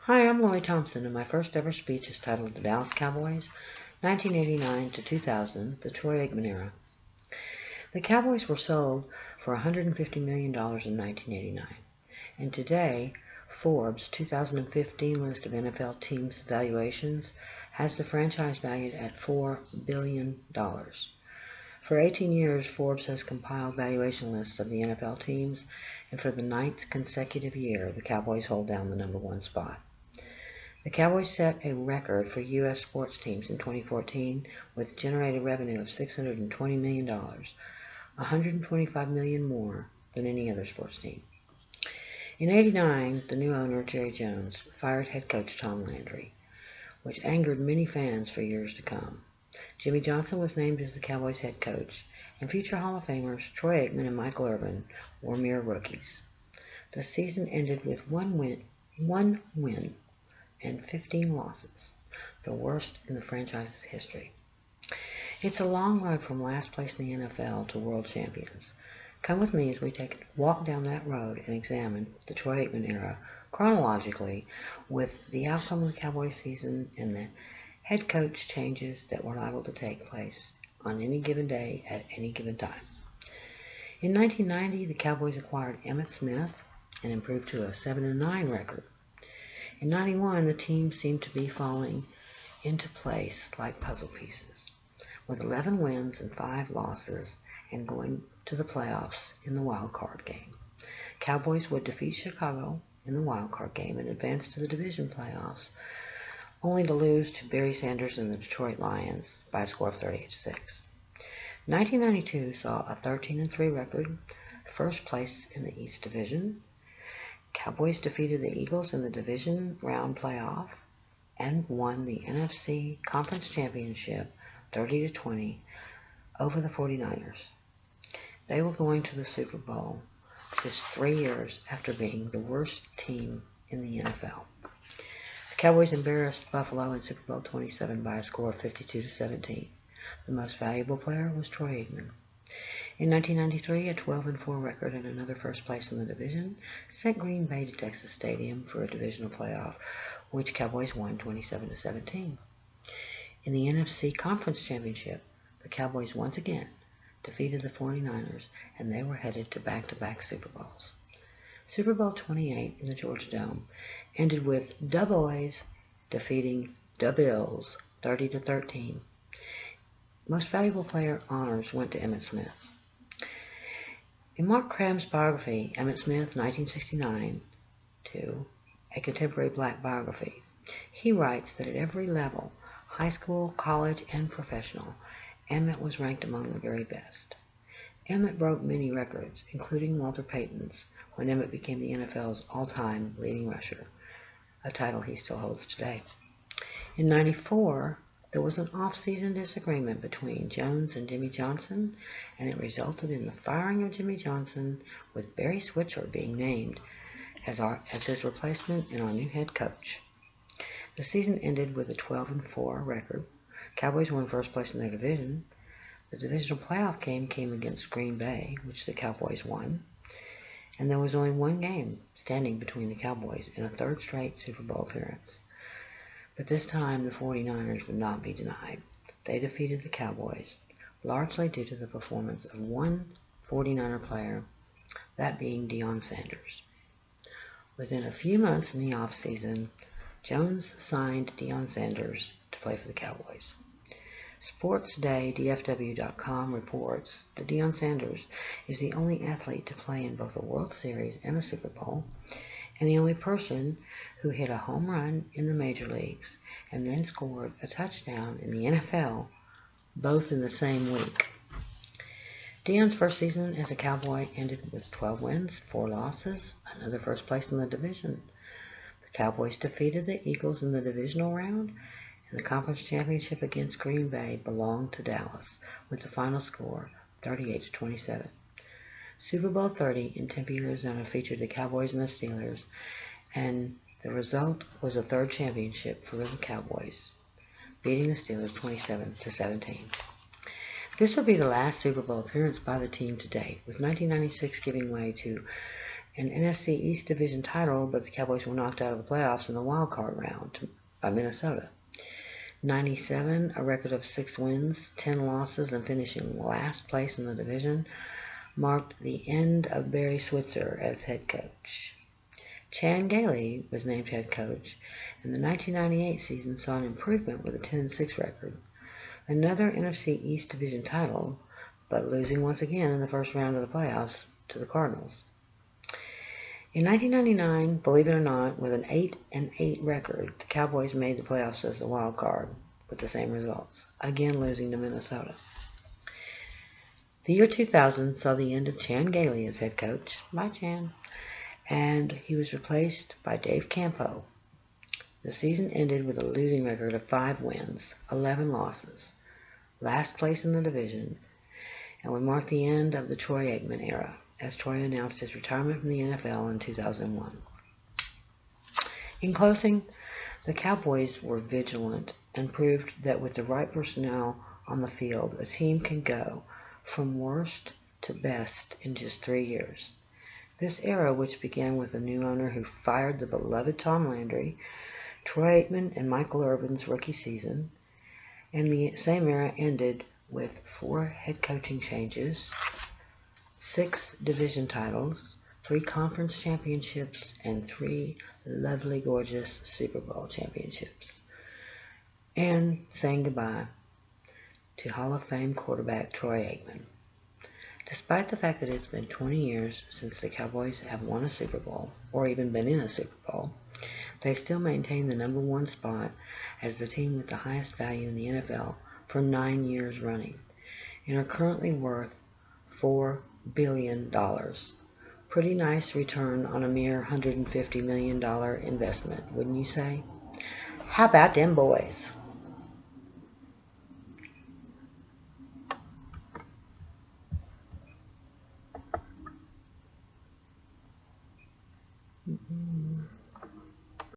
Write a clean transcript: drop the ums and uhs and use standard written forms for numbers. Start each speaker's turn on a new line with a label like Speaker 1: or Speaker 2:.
Speaker 1: Hi, I'm Lori Thompson, and my first ever speech is titled The Dallas Cowboys, 1989 to 2000, the Troy Aikman Era. The Cowboys were sold for $150 million in 1989, and today, Forbes' 2015 list of NFL teams' valuations has the franchise valued at $4 billion. For 18 years, Forbes has compiled valuation lists of the NFL teams, and for the 9th consecutive year, the Cowboys hold down the #1 spot. The Cowboys set a record for U.S. sports teams in 2014 with generated revenue of $620 million, $125 million more than any other sports team. In '89, the new owner, Jerry Jones, fired head coach Tom Landry, which angered many fans for years to come. Jimmy Johnson was named as the Cowboys head coach, and future Hall of Famers Troy Aikman and Michael Irvin were mere rookies. The season ended with one win and 15 losses, the worst in the franchise's history. It's a long road from last place in the NFL to world champions. Come with me as we take a walk down that road and examine the Troy Aikman era chronologically, with the outcome of the Cowboys season and the head coach changes that were liable to take place on any given day at any given time. In 1990, the Cowboys acquired Emmitt Smith and improved to a 7-9 record. In '91, the team seemed to be falling into place like puzzle pieces, with 11 wins and 5 losses and going to the playoffs in the wild card game. Cowboys would defeat Chicago in the wild card game and advance to the division playoffs, only to lose to Barry Sanders and the Detroit Lions by a score of 38-6. 1992 saw a 13-3 record, first place in the East Division. Cowboys defeated the Eagles in the division round playoff and won the NFC Conference Championship 30-20 over the 49ers. They were going to the Super Bowl just 3 years after being the worst team in the NFL. The Cowboys embarrassed Buffalo in Super Bowl 27 by a score of 52-17. The most valuable player was Troy Aikman. In 1993, a 12-4 record and another first place in the division sent Green Bay to Texas Stadium for a divisional playoff, which Cowboys won 27-17. In the NFC Conference Championship, the Cowboys once again defeated the 49ers, and they were headed to back-to-back Super Bowls. Super Bowl 28 in the Georgia Dome ended with the Boys defeating the Bills 30-13. Most valuable player honors went to Emmitt Smith. In Mark Cram's biography, Emmitt Smith, 1969, A Contemporary Black Biography, he writes that at every level, high school, college, and professional, Emmitt was ranked among the very best. Emmitt broke many records, including Walter Payton's, when Emmitt became the NFL's all-time leading rusher, a title he still holds today. In '94, there was an off-season disagreement between Jones and Jimmy Johnson, and it resulted in the firing of Jimmy Johnson, with Barry Switzer being named as his replacement and our new head coach. The season ended with a 12-4 record. Cowboys won first place in their division. The divisional playoff game came against Green Bay, which the Cowboys won, and there was only one game standing between the Cowboys and a third straight Super Bowl appearance. But this time, the 49ers would not be denied. They defeated the Cowboys, largely due to the performance of one 49er player, that being Deion Sanders. Within a few months in the offseason, Jones signed Deion Sanders to play for the Cowboys. SportsDayDFW.com reports that Deion Sanders is the only athlete to play in both a World Series and a Super Bowl, and the only person who hit a home run in the major leagues and then scored a touchdown in the NFL, both in the same week. Deion's first season as a Cowboy ended with 12 wins, 4 losses, another first place in the division. The Cowboys defeated the Eagles in the divisional round, and the conference championship against Green Bay belonged to Dallas, with the final score 38-27. Super Bowl 30 in Tempe, Arizona featured the Cowboys and the Steelers, and the result was a third championship for the Cowboys, beating the Steelers 27-17. This would be the last Super Bowl appearance by the team to date, with 1996 giving way to an NFC East Division title, but the Cowboys were knocked out of the playoffs in the wild card round by Minnesota. 97, a record of 6 wins, 10 losses, and finishing last place in the division, marked the end of Barry Switzer as head coach. Chan Gailey was named head coach, and the 1998 season saw an improvement with a 10-6 record. Another NFC East Division title, but losing once again in the first round of the playoffs to the Cardinals. In 1999, believe it or not, with an 8-8 record, the Cowboys made the playoffs as the wild card with the same results, again losing to Minnesota. The year 2000 saw the end of Chan Gailey as head coach. Bye, Chan. And he was replaced by Dave Campo. The season ended with a losing record of 5 wins, 11 losses, last place in the division, and would mark the end of the Troy Aikman era, as Troy announced his retirement from the NFL in 2001. In closing, the Cowboys were vigilant and proved that with the right personnel on the field, a team can go from worst to best in just 3 years. This era, which began with a new owner who fired the beloved Tom Landry, Troy Aikman and Michael Irvin's rookie season, and the same era ended with 4 head coaching changes, 6 division titles, 3 conference championships, and 3 lovely, gorgeous Super Bowl championships, and saying goodbye to Hall of Fame quarterback Troy Aikman. Despite the fact that it's been 20 years since the Cowboys have won a Super Bowl, or even been in a Super Bowl, they still maintain the number 1 spot as the team with the highest value in the NFL for 9 years running, and are currently worth $4 billion. Pretty nice return on a mere $150 million investment, wouldn't you say? How about them boys? Mm-hmm.